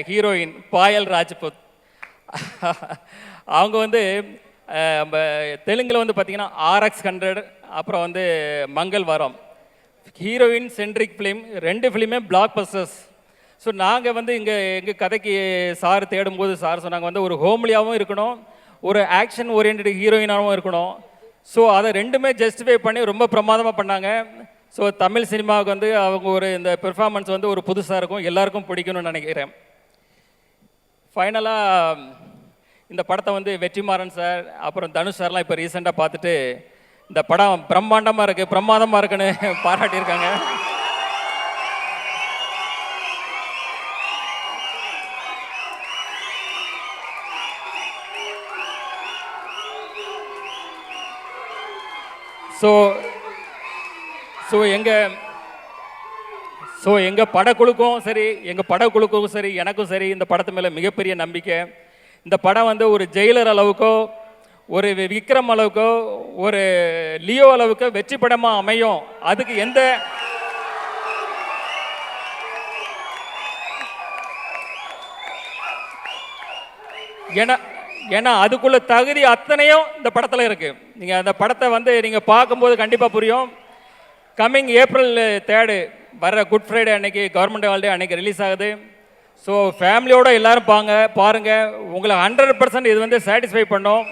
Heroine பாயல் ராஜ்புத். அவங்க வந்து தெலுங்கில் வந்து பார்த்தீங்கன்னா RX100, அப்புறம் வந்து Mangalavaaram, heroine centric film, 2 ஃபிலிமே பிளாக் பஸ்டர்ஸ். ஸோ நாங்கள் வந்து எங்கள் கதைக்கு சார் தேடும்போது சார் சொன்னாங்க வந்து ஒரு ஹோம்லியாகவும் இருக்கணும், ஒரு ஆக்ஷன் ஓரியன்ட் ஹீரோயினாகவும் இருக்கணும். ஸோ அதை ரெண்டுமே ஜஸ்டிஃபை பண்ணி ரொம்ப பிரமாதமாக பண்ணாங்க. ஸோ தமிழ் சினிமாவுக்கு வந்து அவங்க ஒரு இந்த பெர்ஃபார்மன்ஸ் வந்து ஒரு புதுசாக இருக்கும், எல்லாருக்கும் பிடிக்கணும்னு நினைக்கிறேன். ஃபைனலாக இந்த படத்தை வந்து வெற்றிமாறன் சார் அப்புறம் தனுஷ் சார்லாம் இப்போ ரீசெண்டாக பார்த்துட்டு இந்த படம் பிரம்மாண்டமாக இருக்குது, பிரமாதமாக இருக்குன்னு பாராட்டியிருக்காங்க. எங்கள் படக்குழுக்கும் சரி எனக்கும் சரி இந்த படத்து மேலே மிகப்பெரிய நம்பிக்கை. இந்த படம் வந்து ஒரு ஜெயிலர் அளவுக்கோ, ஒரு விக்ரம் அளவுக்கோ, ஒரு லியோ அளவுக்கோ வெற்றி படமாக அமையும். அதுக்கு எந்த ஏன்னா அதுக்குள்ள தகுதி அத்தனையும் இந்த படத்தில் இருக்குது. நீங்கள் அந்த படத்தை வந்து நீங்கள் பார்க்கும்போது கண்டிப்பாக புரியும். கம்மிங் April 3 வர குட் ஃப்ரைடே அன்னைக்கு, கவர்மெண்ட் ஹாலிடே அன்னைக்கு ரிலீஸ் ஆகுது. ஸோ ஃபேமிலியோடு எல்லோரும் பாருங்கள். உங்களை 100% இது வந்து சாட்டிஸ்ஃபை பண்ணோம்.